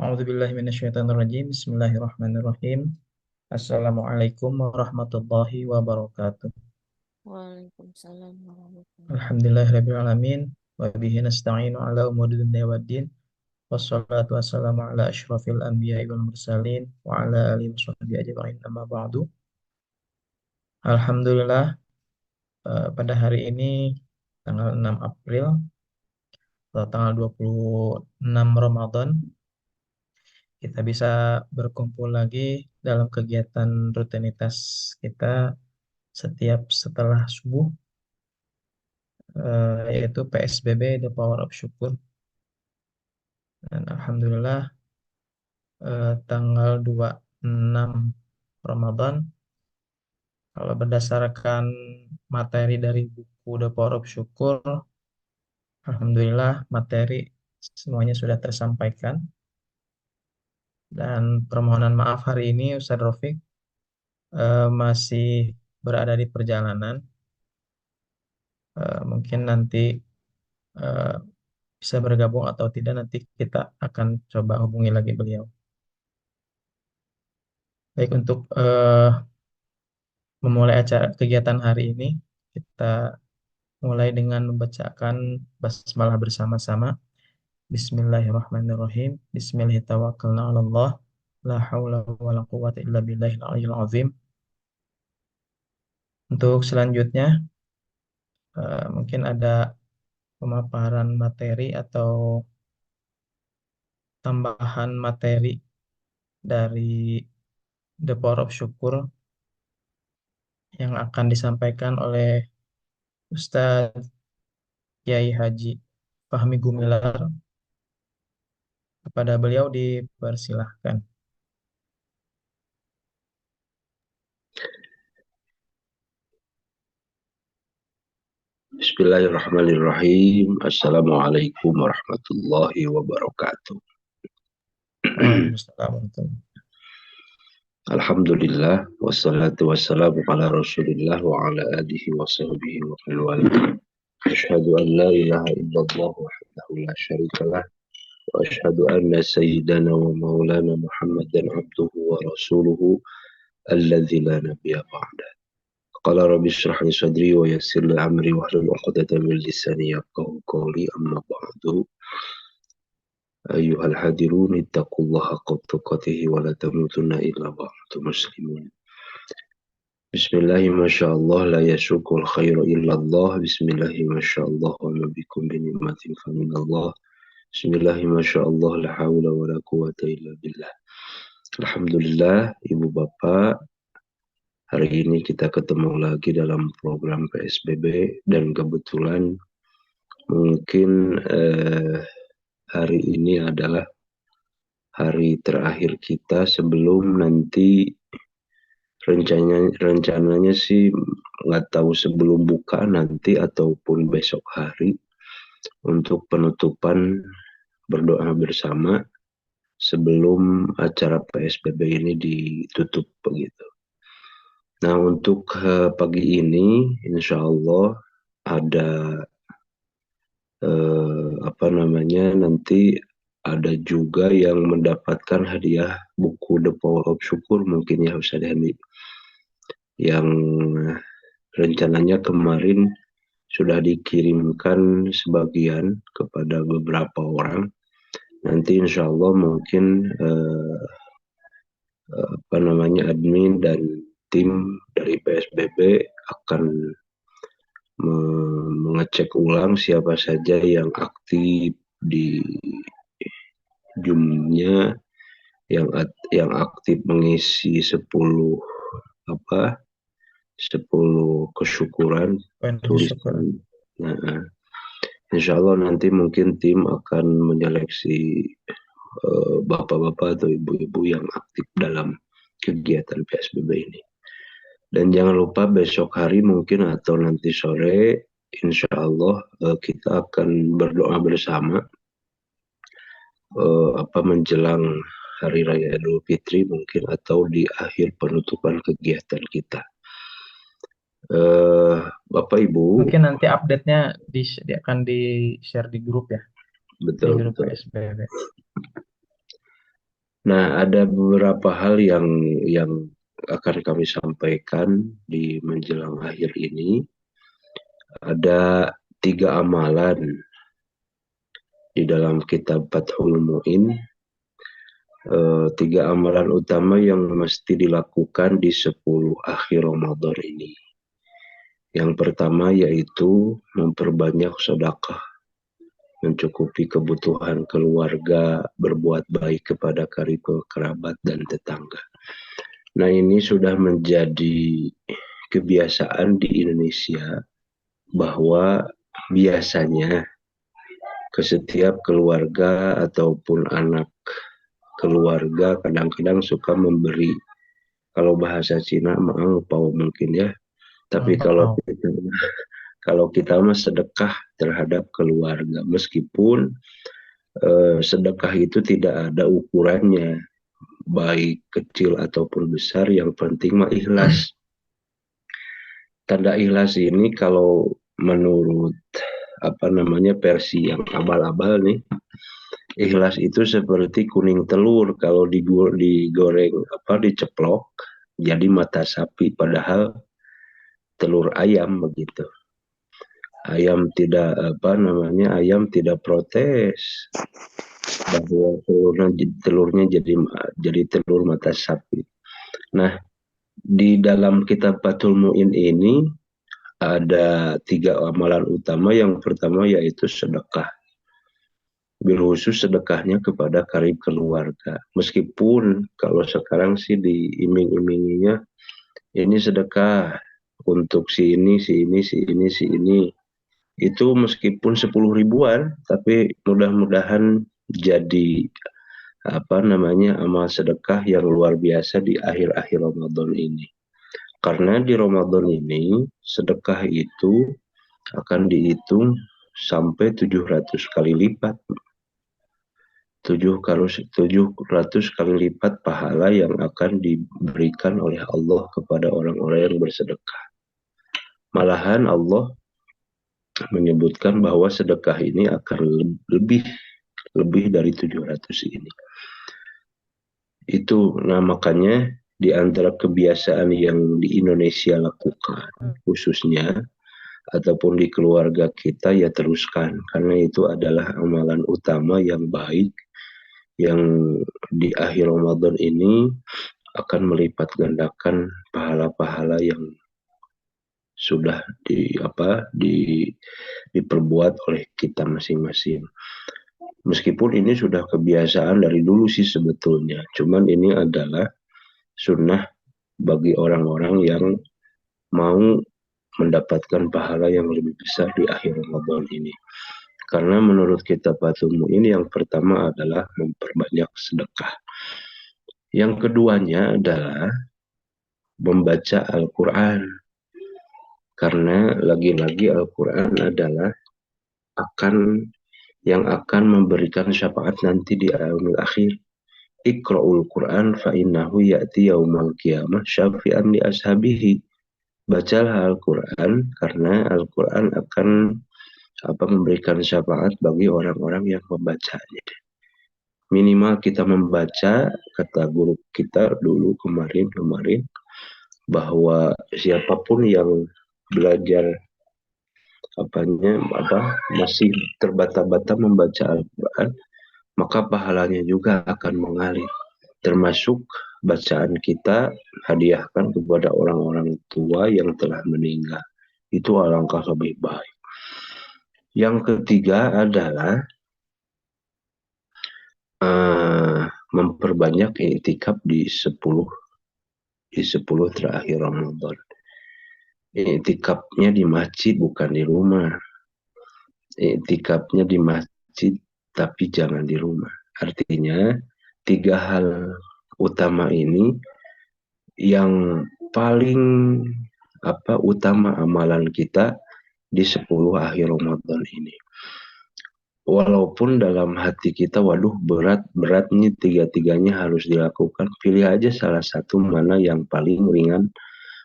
A'udzubillahi minasyaitonirrajim. Bismillahirrahmanirrahim. Assalamualaikum warahmatullahi wabarakatuh. Waalaikumsalam warahmatullahi Alhamdulillahirabbil alamin wa bihi nasta'inu ala umuri dunya waddin. Wassalatu wassalamu ala asyrafil anbiya'i wal mursalin wa ala alihi washabbihi ajma'in amma ba'du. Alhamdulillah, pada hari ini tanggal 6 April atau tanggal 26 Ramadan kita bisa berkumpul lagi dalam kegiatan rutinitas kita setiap setelah subuh, yaitu PSBB The Power of Syukur. Dan Alhamdulillah, tanggal 26 Ramadan, kalau berdasarkan materi dari buku The Power of Syukur, Alhamdulillah materi semuanya sudah tersampaikan. Dan permohonan maaf hari ini Ustadz Rafiq masih berada di perjalanan. Mungkin nanti eh, bisa bergabung atau tidak, nanti kita akan coba hubungi lagi beliau. Baik, untuk memulai acara kegiatan hari ini, kita mulai dengan membacakan basmalah bersama-sama. Bismillahirrahmanirrahim. Bismillahirrahmanirrahim. La haula wa la quwwata illa billahil aliyyil azim. Untuk selanjutnya, mungkin ada pemaparan materi atau tambahan materi dari The Power of Syukur yang akan disampaikan oleh Ustadz Kiai Haji Fahmi Gumilar. Kepada beliau dipersilahkan. Bismillahirrahmanirrahim. Assalamualaikum warahmatullahi wabarakatuh. Waalaikumsalam warahmatullahi. Alhamdulillah wassalatu wassalamu ala Rasulillah wa ala alihi wa sahbihi wa man walah. Asyhadu an la ilaha illallah wahdahu la syarika lah wa asyhadu anna sayyidana wa maulana Muhammadan abduhu wa rasuluhu alladzi la nabiyya ba'dah. Qala rabbi shrah li sadri wa yassir li amri wahlul 'uqdatam min lisani yafqahu qawli amma ba'du. Ayyuhal hadirun ittaqullaha haqqa tuqatih wa la tamutunna illa wa antum muslimun. Bismillahi masyaallah la yasukul khairu illallah. Bismillahi masyaallah wa ma bikum bi ni'matin fa minallah. Bismillahi masyaallah la haula wa la quwwata illa billah. Alhamdulillah, Ibu Bapak, hari ini kita ketemu lagi dalam program PSBB dan kebetulan mungkin hari ini adalah hari terakhir kita sebelum nanti rencananya sih nggak tahu sebelum buka nanti ataupun besok hari untuk penutupan berdoa bersama sebelum acara PSBB ini ditutup begitu. Nah, untuk pagi ini insya Allah ada nanti ada juga yang mendapatkan hadiah buku The Power of Syukur mungkin ya Ustaz Handi, yang rencananya kemarin sudah dikirimkan sebagian kepada beberapa orang. Nanti insya Allah mungkin admin dan tim dari PSBB akan mengecek ulang siapa saja yang aktif di Zoom-nya, yang aktif mengisi 10 kesyukuran tulisan. Nah, insya Allah nanti mungkin tim akan menyeleksi bapak-bapak atau ibu-ibu yang aktif dalam kegiatan PSBB ini. Dan jangan lupa besok hari mungkin atau nanti sore insya Allah kita akan berdoa bersama menjelang Hari Raya Idul Fitri mungkin atau di akhir penutupan kegiatan kita. Bapak Ibu, mungkin nanti update-nya akan di-share di grup ya. Betul, di grup betul. PSBB. Nah, ada beberapa hal yang akan kami sampaikan di menjelang akhir ini. Ada 3 amalan di dalam kitab Fathul Mu'in. 3 amalan utama yang mesti dilakukan di 10 akhir Ramadan ini. Yang pertama yaitu memperbanyak sedekah, mencukupi kebutuhan keluarga, berbuat baik kepada karib kerabat dan tetangga. Nah, ini sudah menjadi kebiasaan di Indonesia bahwa biasanya ke setiap keluarga ataupun anak keluarga kadang-kadang suka memberi, kalau bahasa Cina angpau mungkin ya, tapi Angpau. kalau kita mah sedekah terhadap keluarga, meskipun sedekah itu tidak ada ukurannya, baik kecil ataupun besar, yang penting mah ikhlas. Tanda ikhlas ini kalau menurut versi yang abal-abal nih, ikhlas itu seperti kuning telur, kalau digoreng diceplok jadi mata sapi, padahal telur ayam begitu. Ayam tidak ayam tidak protes bahwa telurnya jadi telur mata sapi. Nah, di dalam kitab Fathul Mu'in ini ada 3 amalan utama. Yang pertama yaitu sedekah. Berkhusus sedekahnya kepada karib keluarga. Meskipun kalau sekarang sih diiming-iminginya ini sedekah untuk si ini, si ini, si ini, si ini. Itu meskipun 10 ribuan, tapi mudah-mudahan jadi amal sedekah yang luar biasa di akhir-akhir Ramadan ini. Karena di Ramadan ini sedekah itu akan dihitung sampai 700 kali lipat. 700 kali lipat pahala yang akan diberikan oleh Allah kepada orang-orang yang bersedekah. Malahan Allah menyebutkan bahwa sedekah ini akan lebih dari 700 ini. Itu makanya di antara kebiasaan yang di Indonesia lakukan khususnya ataupun di keluarga kita, ya teruskan, karena itu adalah amalan utama yang baik yang di akhir Ramadan ini akan melipat gandakan pahala-pahala yang sudah diperbuat oleh kita masing-masing. Meskipun ini sudah kebiasaan dari dulu sih sebetulnya, cuman ini adalah sunnah bagi orang-orang yang mau mendapatkan pahala yang lebih besar di akhir Ramadan ini. Karena menurut kitab Fathul Mu'in yang pertama adalah memperbanyak sedekah. Yang keduanya adalah membaca Al-Quran. Karena lagi-lagi Al-Quran adalah yang akan memberikan syafaat nanti di yaumil akhir. Iqra'ul Quran fa innahu ya'ti yaumal qiyamah syafi'an li ashabihi. Bacalah Al-Quran karena Al-Quran akan memberikan syafaat bagi orang-orang yang membacanya. Minimal kita membaca, kata guru kita dulu kemarin, bahwa siapapun yang belajar masih terbata-bata membaca Al-Quran, maka pahalanya juga akan mengalir. Termasuk bacaan kita hadiahkan kepada orang-orang tua yang telah meninggal. Itu alangkah lebih baik. Yang ketiga adalah memperbanyak i'tikaf di 10 terakhir Ramadan. I'tikafnya di masjid bukan di rumah. I'tikafnya di masjid tapi jangan di rumah. Artinya 3 hal utama ini yang paling utama amalan kita di 10 akhir Ramadan ini. Walaupun dalam hati kita, waduh berat nih 3-tiganya harus dilakukan, pilih aja salah satu mana yang paling ringan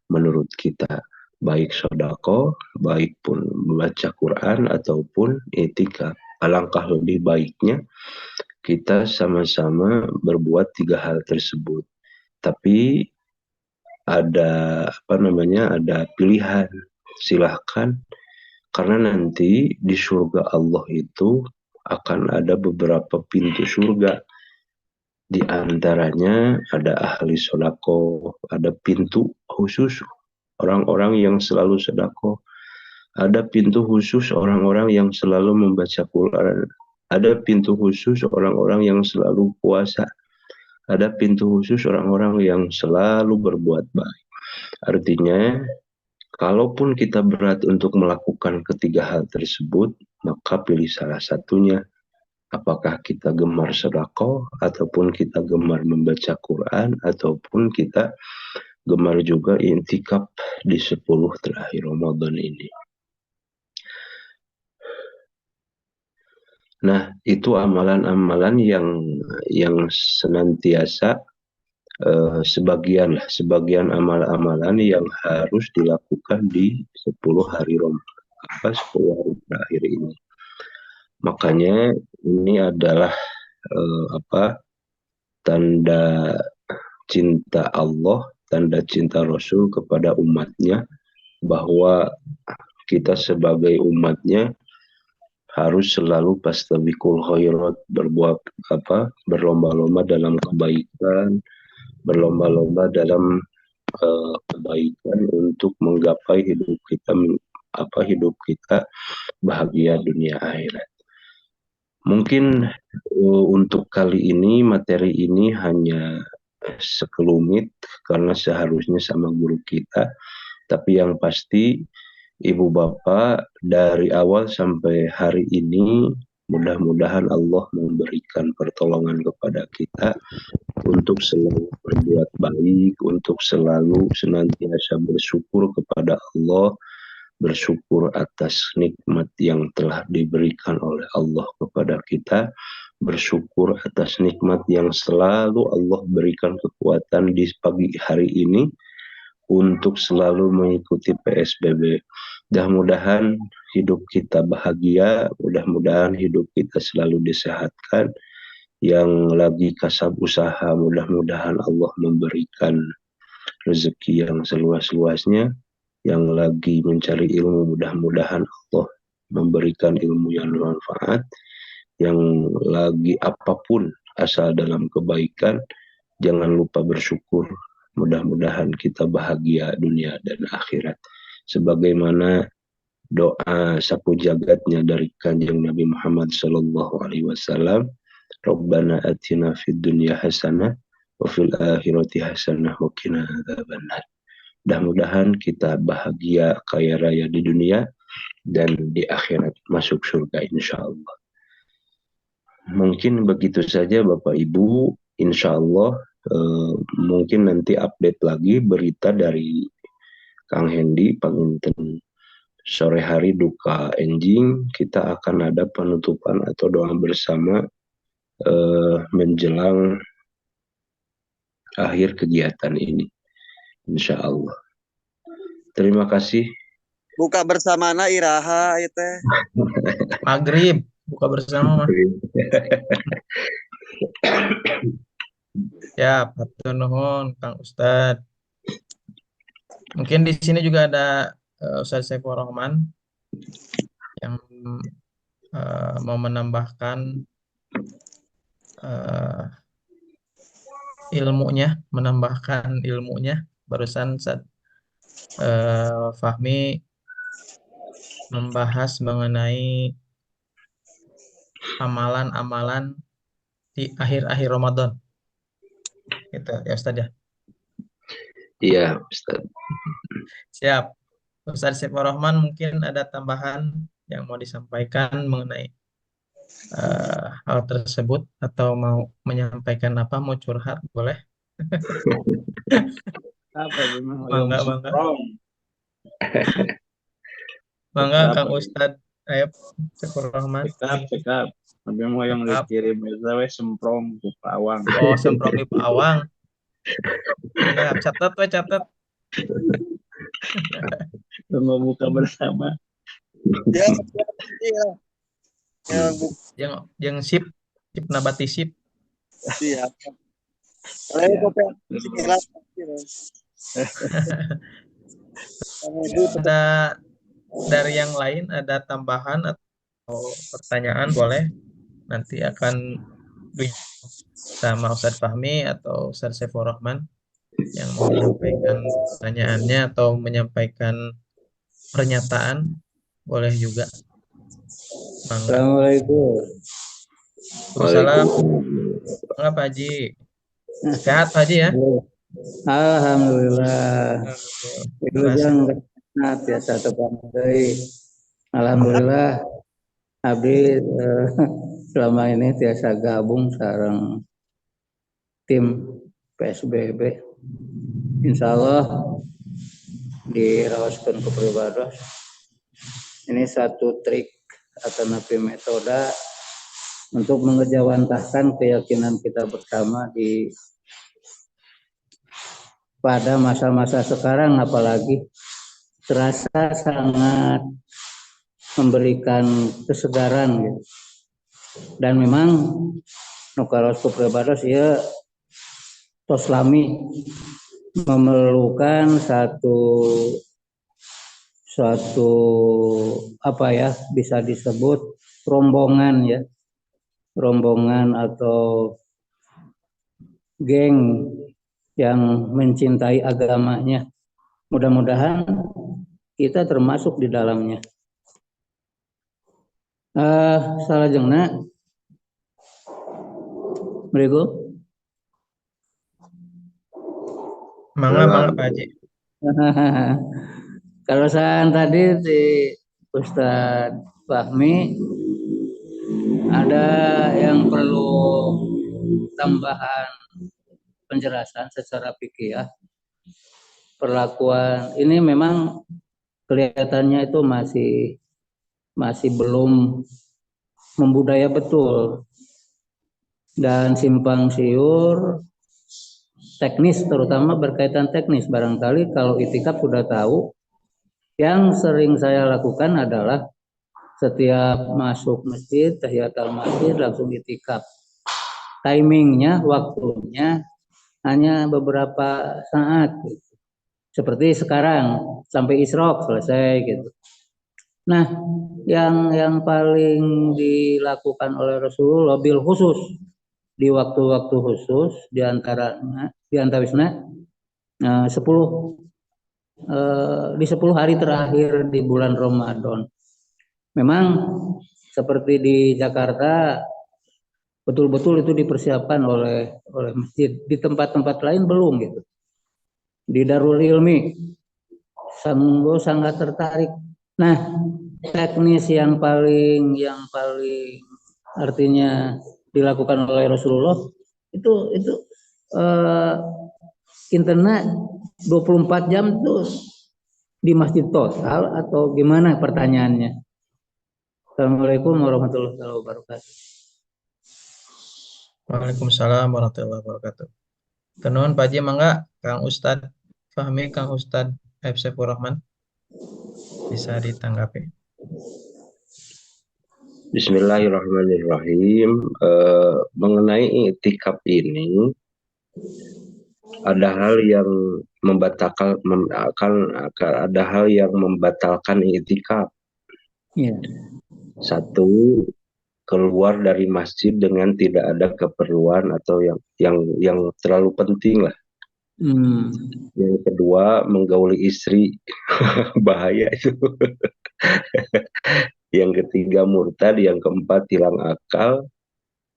menurut kita. Baik sedekah, baik pun membaca Quran ataupun i'tikaf. Alangkah lebih baiknya kita sama-sama berbuat 3 hal tersebut. Tapi ada ada pilihan. Silahkan, karena nanti di surga Allah itu akan ada beberapa pintu surga. Di antaranya ada ahli sodako, ada pintu khusus orang-orang yang selalu sedekah, ada pintu khusus orang-orang yang selalu membaca Quran, ada pintu khusus orang-orang yang selalu puasa, ada pintu khusus orang-orang yang selalu berbuat baik. Artinya, kalaupun kita berat untuk melakukan ketiga hal tersebut, maka pilih salah satunya. Apakah kita gemar sedekah, ataupun kita gemar membaca Quran, ataupun kita gemar juga intikaf di 10 terakhir Ramadan ini. Nah, itu amalan-amalan yang senantiasa sebagian amal-amalan yang harus dilakukan di 10 hari Ramadan, 10 hari terakhir ini. Makanya ini adalah tanda cinta Allah, tanda cinta Rasul kepada umatnya, bahwa kita sebagai umatnya harus selalu fastabiqul khairat, berlomba-lomba dalam kebaikan, berlomba-lomba dalam kebaikan untuk menggapai hidup kita bahagia dunia akhirat. Mungkin untuk kali ini materi ini hanya sekelumit karena seharusnya sama guru kita, tapi yang pasti Ibu Bapak dari awal sampai hari ini mudah-mudahan Allah memberikan pertolongan kepada kita untuk selalu berbuat baik, untuk selalu senantiasa bersyukur kepada Allah, bersyukur atas nikmat yang telah diberikan oleh Allah kepada kita, bersyukur atas nikmat yang selalu Allah berikan kekuatan di pagi hari ini untuk selalu mengikuti PSBB. Mudah-mudahan hidup kita bahagia, mudah-mudahan hidup kita selalu disehatkan. Yang lagi kasab usaha, mudah-mudahan Allah memberikan rezeki yang seluas-luasnya. Yang lagi mencari ilmu, mudah-mudahan Allah memberikan ilmu yang bermanfaat. Yang lagi apapun asal dalam kebaikan, jangan lupa bersyukur. Mudah-mudahan kita bahagia dunia dan akhirat. Sebagaimana doa sapu jagatnya dari Kanjeng Nabi Muhammad SAW, Rabbana atina fid dunya hasanah wa fil akhirati hasanah wa qina adzabannar. Mudah-mudahan kita bahagia kaya raya di dunia dan di akhirat masuk surga insyaallah. Mungkin begitu saja Bapak Ibu, insyaallah mungkin nanti update lagi berita dari Kang Hendy panginten sore hari duka enjing, kita akan ada penutupan atau doa bersama menjelang akhir kegiatan ini insyaallah. Terima kasih. Buka bersama na iraha itu. Maghrib buka bersama mah. Ya, hatur nuhun Kang Ustadz. Mungkin di sini juga ada Ustadz Saiful Rahman yang mau menambahkan ilmunya. Barusan saat Fahmi membahas mengenai amalan-amalan di akhir-akhir Ramadan. Gitu ya Ustadz ya. Iya Ustadz. Siap. Ustadz Saiful Rahman mungkin ada tambahan yang mau disampaikan mengenai hal tersebut atau mau menyampaikan apa, mau curhat boleh. Bangga. Bangga Kang Ustadz Saiful Rahman. Cekap. Tapi mau yang dikirim itu semprong ke pawang. Oh, semprong di pawang. Ya, catat. Mau buka bersama. Ya. Yang sip Sip nabati sip. Siap. Kalau Siap. kopi sekilas gitu. Ada dari yang lain ada tambahan atau pertanyaan boleh nanti akan dijawab sama Ustadz Fahmi atau Ustadz Saiful Rahman yang mau menyampaikan pertanyaannya atau menyampaikan pernyataan boleh juga. Mangga. Assalamualaikum. Waalaikumsalam. Waalaikumsalam. Mangga Pak Haji. Sehat Pak Haji ya? Alhamdulillah. Alhamdulillah. Wilujeng biasa tepan deui. Alhamdulillah. Abdi selama ini tiasa gabung sareng tim PSBB. Insya Allah diraoskeun ku pribados. Ini satu trik atau napi metode untuk mengejawantahkan keyakinan kita bersama di pada masa-masa sekarang, apalagi terasa sangat memberikan kesegaran gitu. Dan memang nukaros kuprebados ya toslami memerlukan suatu apa ya, bisa disebut rombongan ya, rombongan atau geng yang mencintai agamanya. Mudah-mudahan kita termasuk di dalamnya. Salajengna berikut. Mangga Pak Haji. Kalau saya tadi di Ustadz Fahmi ada yang perlu tambahan penjelasan secara fikih ya. Perlakuan ini memang kelihatannya itu masih belum membudaya betul dan simpang siur teknis, terutama berkaitan teknis. Barangkali kalau itikaf sudah tahu, yang sering saya lakukan adalah setiap masuk masjid, tahiyatul masjid langsung itikaf. Timingnya, waktunya hanya beberapa saat, gitu. Seperti sekarang sampai isyraq selesai gitu. Nah, yang paling dilakukan oleh Rasulullah bil khusus di waktu-waktu khusus diantaranya 10 di 10 hari terakhir di bulan Ramadan. Memang seperti di Jakarta betul-betul itu dipersiapkan oleh masjid. Di tempat-tempat lain belum gitu. Di Darul Ilmi sangat tertarik. Nah, teknis yang paling artinya dilakukan oleh Rasulullah itu internet 24 jam tuh di masjid total atau gimana pertanyaannya? Assalamualaikum warahmatullahi wabarakatuh. Waalaikumsalam warahmatullahi wabarakatuh. Kenuhun Pak Haji mangga Kang Ustadz Fahmi, Kang Ustadz Saiful Rahman bisa ditanggapi. Bismillahirrahmanirrahim. Mengenai iktikaf ini ada hal yang membatalkan iktikaf. Ya. Satu, keluar dari masjid dengan tidak ada keperluan atau yang terlalu penting lah. Yang kedua, menggauli istri. Bahaya itu. Yang ketiga, murtad. Yang keempat, hilang akal.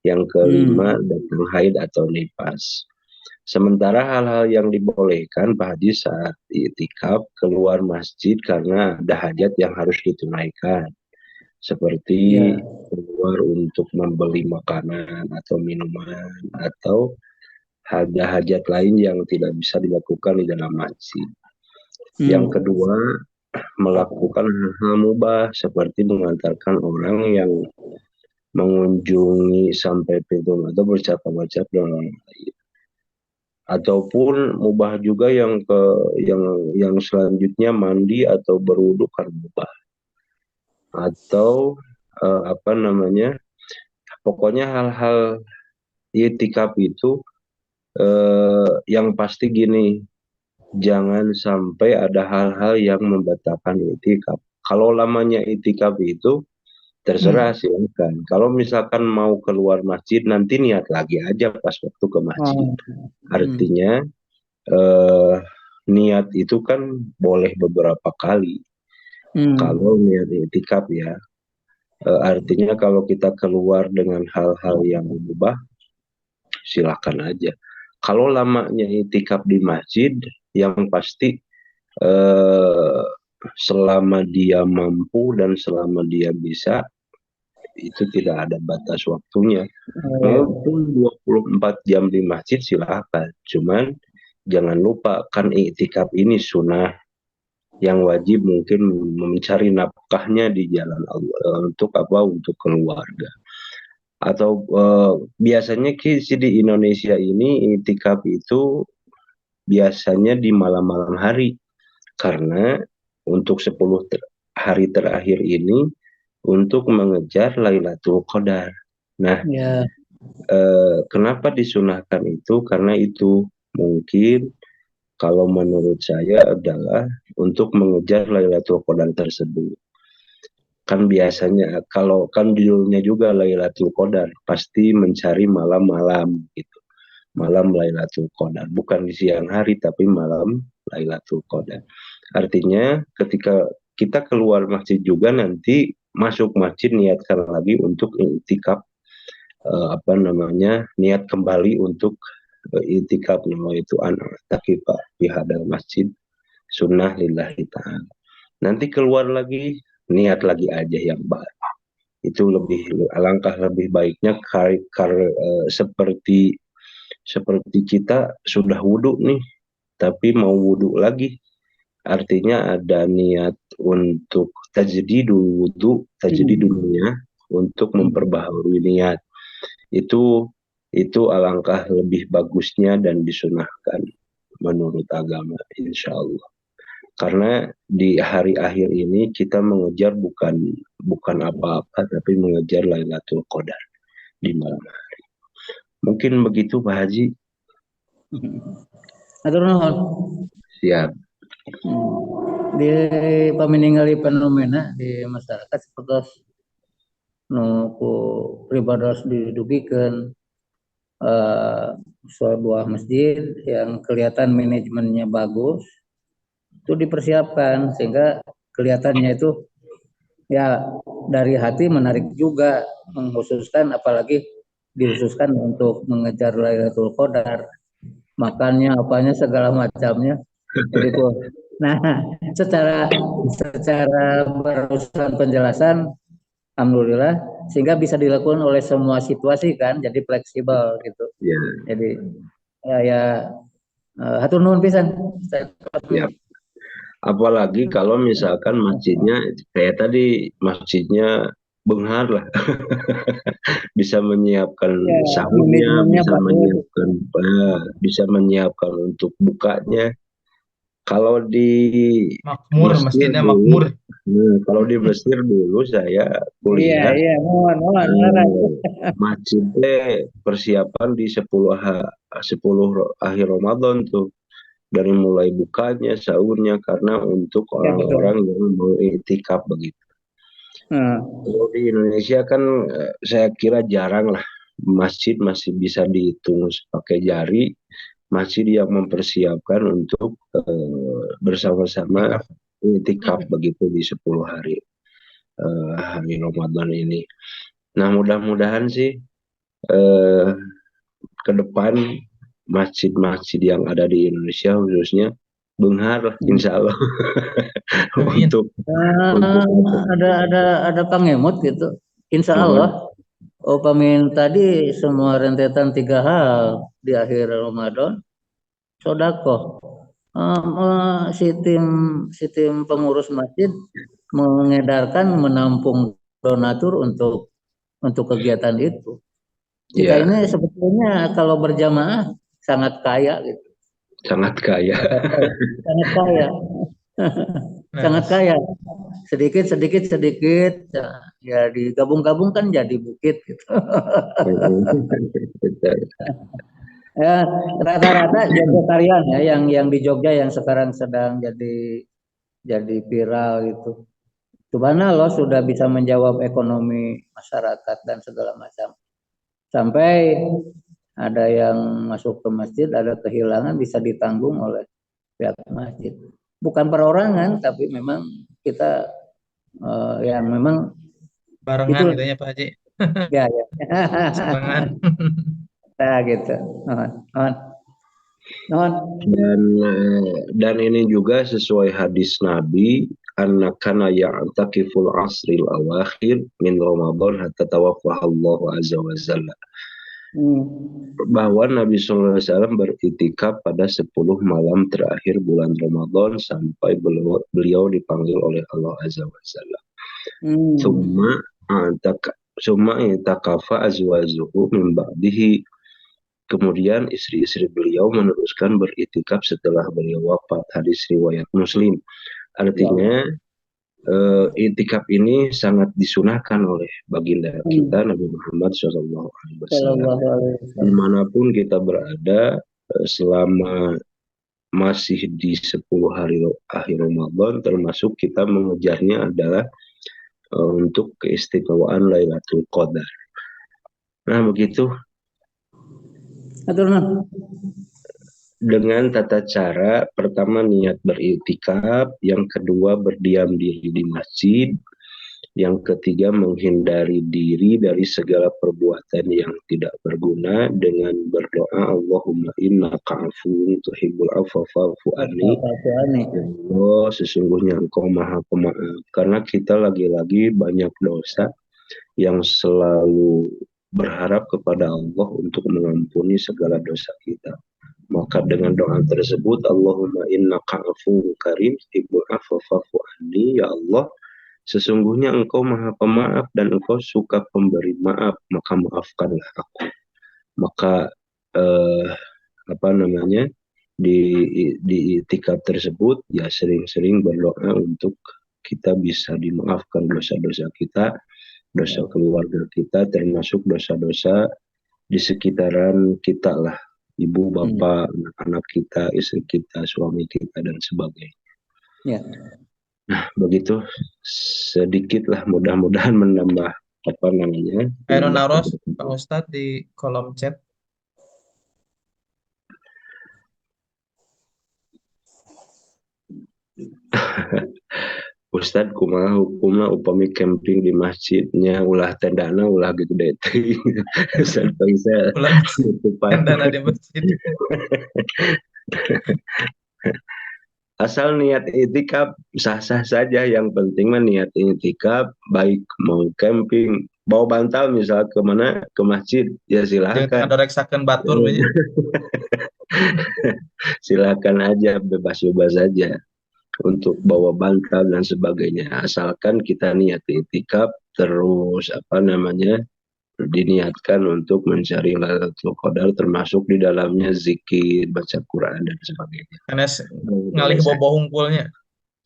Yang kelima, datang haid atau nifas. Sementara hal-hal yang dibolehkan Pak Haji saat iktikaf keluar masjid karena ada hajat yang harus ditunaikan. Seperti keluar untuk membeli makanan atau minuman atau ada hajat lain yang tidak bisa dilakukan di dalam masjid. Yang kedua, melakukan hal-hal mubah seperti mengantarkan orang yang mengunjungi sampai pintu atau bercakap-cakap dengan orang lain. Ataupun mubah juga yang selanjutnya mandi atau berwudu kan mubah. Atau pokoknya hal-hal itikaf itu yang pasti gini, jangan sampai ada hal-hal yang membatalkan itikaf. Kalau lamanya itikaf itu terserah silakan. Kalau misalkan mau keluar masjid nanti niat lagi aja pas waktu ke masjid. Artinya niat itu kan boleh beberapa kali. Kalau niat itikaf ya. Artinya kalau kita keluar dengan hal-hal yang mubah silakan aja. Kalau lamanya itikaf di masjid yang pasti selama dia mampu dan selama dia bisa itu tidak ada batas waktunya. Maupun 24 jam di masjid silahkan. Cuman jangan lupa kan iktikaf ini sunnah, yang wajib mungkin mencari nafkahnya di jalan Allah untuk apa? Untuk keluarga. Atau biasanya di Indonesia ini iktikaf itu biasanya di malam-malam hari, karena untuk 10 hari terakhir ini untuk mengejar Lailatul Qadar. Nah, kenapa disunahkan itu? Karena itu mungkin kalau menurut saya adalah untuk mengejar Lailatul Qadar tersebut. Kan biasanya kalau kan judulnya juga Lailatul Qadar, pasti mencari malam-malam gitu. Malam Lailatul Qadar, bukan di siang hari tapi malam Lailatul Qadar. Artinya ketika kita keluar masjid juga nanti masuk masjid niatkan lagi untuk iktikaf niat kembali untuk iktikaf itu takifah di hadal masjid sunnah lillahi ta'ala. Nanti keluar lagi niat lagi aja yang baru. Itu alangkah lebih baiknya seperti kita sudah wudhu nih tapi mau wudhu lagi. Artinya ada niat untuk tajdidul wudu, tajdidulnya untuk memperbaharui niat. Itu alangkah lebih bagusnya dan disunahkan menurut agama insya Allah. Karena di hari akhir ini kita mengejar bukan apa-apa tapi mengejar Lailatul Qadar di malam hari. Mungkin begitu Pak Haji. Atur nuhun. Siap. Di pamininggali fenomena di masyarakat seperti ku pribados didugikeun sebuah masjid yang kelihatan manajemennya bagus itu dipersiapkan sehingga kelihatannya itu ya dari hati menarik juga, mengkhususkan apalagi dikhususkan untuk mengejar Lailatul Qadar, makannya apanya segala macamnya. Jadi nah secara barusan penjelasan alhamdulillah sehingga bisa dilakukan oleh semua situasi kan, jadi fleksibel gitu. Jadi ya hatur nuhun pisan. Ya. Apalagi kalau misalkan masjidnya kayak tadi masjidnya benghar lah. Bisa menyiapkan sahurnya, bisa menyiapkan untuk bukanya. Kalau di makmur, masjidnya makmur. Kalau di Mesir dulu saya kuliah, masjidnya persiapan di 10 akhir Ramadan tuh, dari mulai bukanya, sahurnya, karena untuk orang-orang yang mau iktikaf begitu. Kalau di Indonesia kan saya kira jarang lah masjid masih bisa dihitung pakai jari. Masjid yang mempersiapkan untuk bersama-sama iktikaf begitu di 10 hari Ramadan ini. Nah mudah-mudahan sih ke depan masjid-masjid yang ada di Indonesia khususnya benghar insya Allah. untuk ada pangemot gitu insya Allah. Pamin tadi semua rentetan 3 hal di akhir Ramadan, sodako. Si tim pengurus masjid mengedarkan menampung donatur untuk kegiatan itu. Kita ini sebetulnya kalau berjamaah sangat kaya gitu. Sangat kaya. Sangat kaya. sangat Nice. kaya. Sedikit, ya digabung-gabung kan jadi bukit gitu. Betul. Ya, rata-rata vegetarian ya, yang di Jogja yang sekarang sedang jadi viral itu. Subhanallah sudah bisa menjawab ekonomi masyarakat dan segala macam. Sampai ada yang masuk ke masjid, ada kehilangan bisa ditanggung oleh pihak masjid. Bukan perorangan, tapi memang kita yang memang Barengan itu gitu ya Pak Haji. ya. Sumbangan. Nah, gitu. Non. Dan ini juga sesuai hadis Nabi, kana ya'takiful asril awakhir min Ramadan hatta tawaffahallahu azza wa jalla. Bahwa Nabi SAW beriktikaf pada 10 malam terakhir bulan Ramadan sampai beliau dipanggil oleh Allah azza wa jalla. Summa i'takafa azwajuhu min ba'dihi. Kemudian istri-istri beliau meneruskan beriktikaf setelah beliau wafat. Hadis riwayat Muslim. Artinya iktikaf ini sangat disunahkan oleh baginda kita Nabi Muhammad SAW. Dimanapun kita berada selama masih di 10 hari akhir Ramadan, termasuk kita mengejarnya adalah untuk keistimewaan Lailatul Qadar. Nah begitu. Dengan tata cara pertama niat beriktikaf, yang kedua berdiam diri di masjid, yang ketiga menghindari diri dari segala perbuatan yang tidak berguna dengan berdoa Allahumma innaka afuwun tuhibbul afwa fa'fu anni. Allah, sesungguhnya Engkau Maha Pemaaf. Karena kita lagi-lagi banyak dosa yang selalu berharap kepada Allah untuk mengampuni segala dosa kita. Maka dengan doa tersebut, Allahumma innaka afuwun karim tuhibbul afwa fa'fu anni, ya Allah, sesungguhnya Engkau Maha Pemaaf dan Engkau suka pemberi maaf, maka maafkanlah aku. Maka di iktikaf tersebut ya sering-sering berdoa untuk kita bisa dimaafkan dosa-dosa kita, dosa keluarga kita, termasuk dosa-dosa di sekitaran kita lah, ibu, bapak, anak-anak kita, istri kita, suami kita, dan sebagainya. Ya. Nah, begitu sedikitlah, mudah-mudahan menambah Ayo naros Pak Ustadz di kolom chat. Ustadz kumaha hukumna upami camping di masjidnya ulah tendana ulah gitu deh. Sampai saya Ulah tendana di masjid. Asal niat iktikaf sah-sah saja, yang penting mah niat iktikaf, baik mau camping, bawa bantal misal kemana, ke masjid, ya silahkan. Jangan ada reksakan batur. Silakan aja, bebas-bebas saja untuk bawa bantal dan sebagainya, asalkan kita niat iktikaf terus diniatkan untuk mencari Lailatul Qadar, termasuk di dalamnya zikir, baca Quran dan sebagainya. Karena ngalih boboh hungkulnya.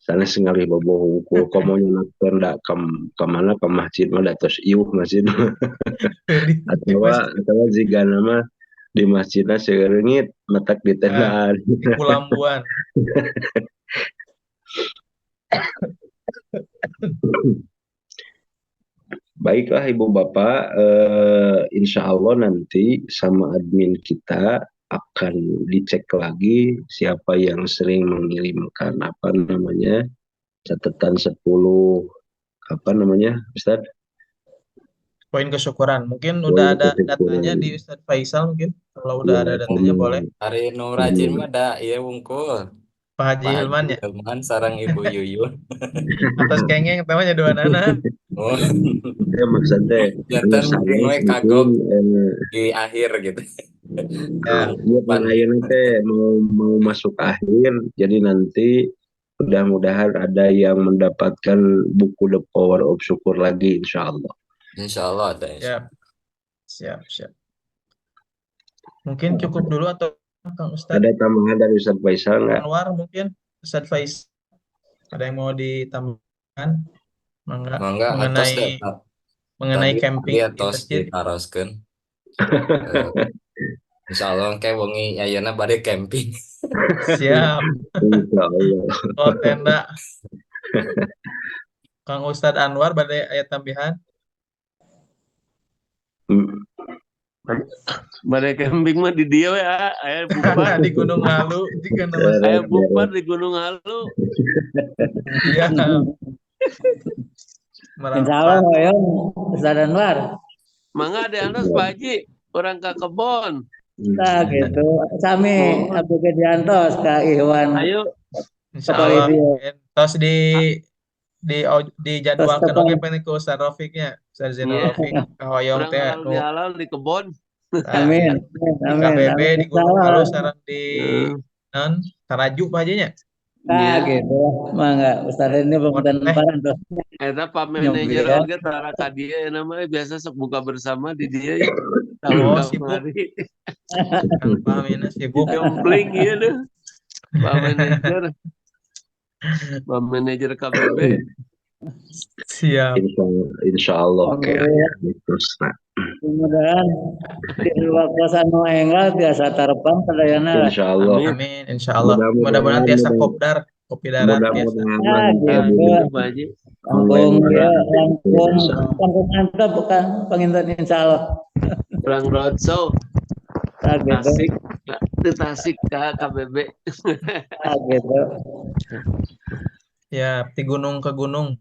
Sana ngalih boboh hungkul, komonya nak ke mana, ke masjid mah datos iuh masjid. atau jika nama di masjidnya segerengit metak di tendaan. Di Pulambuan. Baiklah Ibu Bapak, insya Allah nanti sama admin kita akan dicek lagi siapa yang sering mengirimkan catatan 10 Ustadz? Poin kesyukuran. Mungkin udah ada datanya di Ustadz Faisal mungkin. Kalau udah ada datanya boleh. Hari nu rajin mah da ieu wungkul. Pak Haji Hilman ya. Hilman sareng Ibu Yuyun. Atas kengeng namanya dua nana. Oh. Ya maksudnya jantan mungkin we kagok di akhir gitu. Ya, mau masuk akhir, jadi nanti mudah-mudahan ada yang mendapatkan buku The Power of Syukur lagi, insya Allah. Insya Allah ada. Siap. Mungkin cukup dulu atau Kang Ustadz? Ada tambahan dari Ustadz Faisal nggak? Anwar mungkin Ustadz Faisal. Ada yang mau ditambahkan? Mangga Mangga atas deh. mengenai Tadi camping di atos masjid. ditaroskeun. Insya Allah kayak wengi ayeuna bade camping. Siap. Insya Allah. Oh, tenda. Kang Ustadz Anwar badai ayat tambahan. Hmm. Badai camping mah di dia ya, aya bukber. Di Gunung Halu jika nama Aya saya. bukber di Gunung Halu. Iya. Insya Allah Merapat. ya, Ustaz Anwar. Mangga diantos Pak Haji, orang ke kebon. Nah gitu. Sami Abdul Gediantos Kak Iwan. Ayo, Insya Toko Allah. video. Terus dijadwalkan Terus oke pengen ke Ustaz Rofiknya. Ustaz Zainal Iya. Rofik. Kahoyong orang teh. halal di halal di kebon. Amin. Di Amin. KBB Amin. di Gunung Insya Halu Allah. sareng di Tarajuk Pak Hajinya. Nah gitu. Mangga Ustaz ini belum temparan tuh. Eta Pak Nyampe manajer ya. oge tara ka dia namanya biasa sok buka bersama di dia ya. Oh, Tahun sibuk. kamari. Kang Pamina sibuk. Gempling ieu deh. Pak manajer KBB. Siap. Insya Allah. Oke. Terus, nah. Mudah-mudahan di luar kuasa nu enggal biasa tarepang kadayana. Insya Allah. Amin. Insya Allah. Mudah-mudahan tiasa kopdar. Kopi darat biasa. Mudah-mudahan Gitu. Pak Haji. Langkung ya, langkung antep bukan penginten insya Allah. Perang roadshow. Nah gitu. Tasik. Di Tasik ka KBB. Nah gitu. Ya, di gunung ke gunung.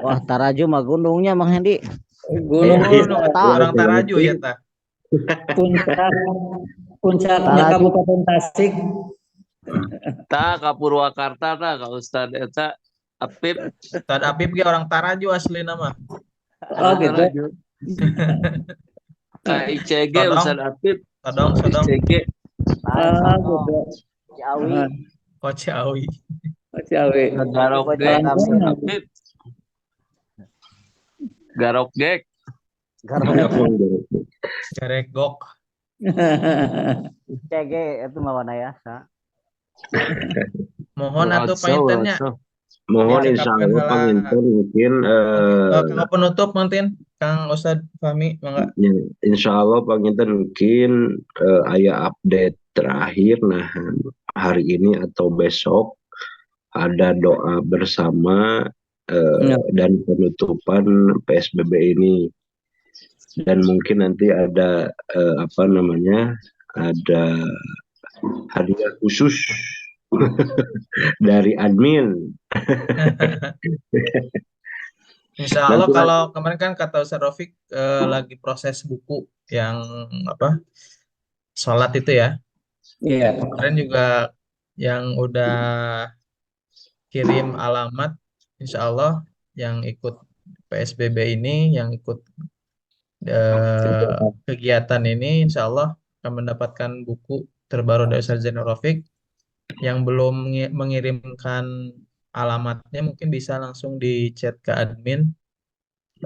Wah, Taraju mah gunungnya Mang Hendi. Gunung Orang Taraju ya ta. Puncaknya Kabupaten Tasik. Ta ka Purwakarta ta ka Ustad eta Apip. Ustad Apip ge orang Taraju asli nama. Oh gitu. Ka ICG Sodong. Ustad Apip. Sodong. ICG. Ah gitu. Ciawi. Oh, Ciawi. Ciawi. Garok Gek Ustad Apip. Garok Gek. Ceregok. CG itu mah Wanayasa. Mohon atuh pangintennya. Mohon Ya, insya cakapkan Allah hala. panginten mungkin Kang penutup mungkin Kang Ustad Fahmi mangga. ya, insya Allah panginten mungkin aya update terakhir nah hari ini atau besok ada doa bersama dan penutupan PSBB ini dan mungkin nanti ada ada hadiah khusus dari admin. Insya Allah kalau kemarin kan kata Ustaz Rofik lagi proses buku yang sholat itu ya. Iya. Kemarin juga yang udah kirim alamat, Insya Allah yang ikut PSBB ini, yang ikut kegiatan ini, Insya Allah akan mendapatkan buku terbaru dari Ustaz Zainal Rofik. Yang belum mengirimkan alamatnya mungkin bisa langsung di chat ke admin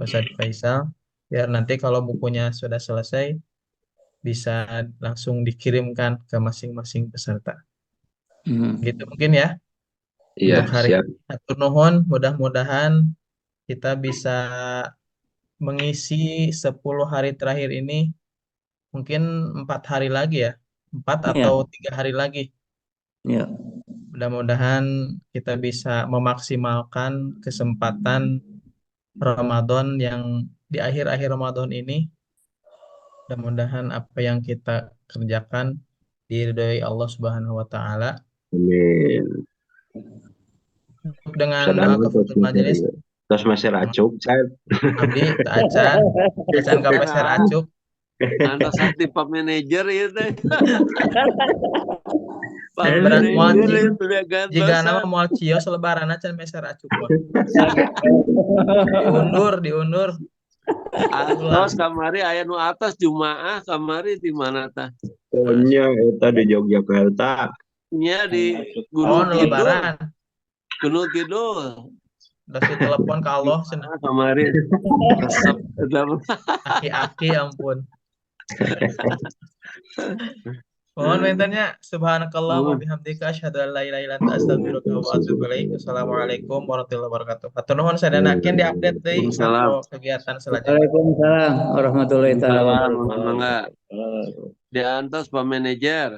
Ustaz Faisal, biar nanti kalau bukunya sudah selesai bisa langsung dikirimkan ke masing-masing peserta. Gitu mungkin ya. Iya, Untuk hari siap. Hatur nuhun, mudah-mudahan kita bisa mengisi 10 hari terakhir ini mungkin 4 hari lagi ya, 4 atau 3 hari lagi. Iya. Mudah-mudahan kita bisa memaksimalkan kesempatan Ramadan yang di akhir-akhir Ramadan ini. Mudah-mudahan apa yang kita kerjakan diridhoi Allah Subhanahu wa taala. Amin. Dengan kafatul majelis terus masih racuk saya abdi acan ka peser acuk. Anda sakti Pak manajer ya teh. Pak Manajer itu dia gantosan. jika nama moal cios lebaran acan peser acuk. Diundur. Atas kamari aya nu atas Jumaah kamari di mana tah? nya eta di Yogyakarta. Nya di Gunung Kidul. Lebaran. Gunung Kidul. Udah telepon ke Allah cenah. Kamari. Resep Aki-aki ampun. Mohon bentennya subhanakallah wa bihamdika asyhadu an la ilaha illa anta astaghfiruka wa atubu ilaik. Wassalamualaikum warahmatullahi wabarakatuh. Hatur nuhun sadanakeun diupdate deui Waalaikumsalam. kanggo kegiatan selanjutnya. Waalaikumsalam warahmatullahi taala Salam, wabarakatuh. mangga. Diantos Pak Manajer.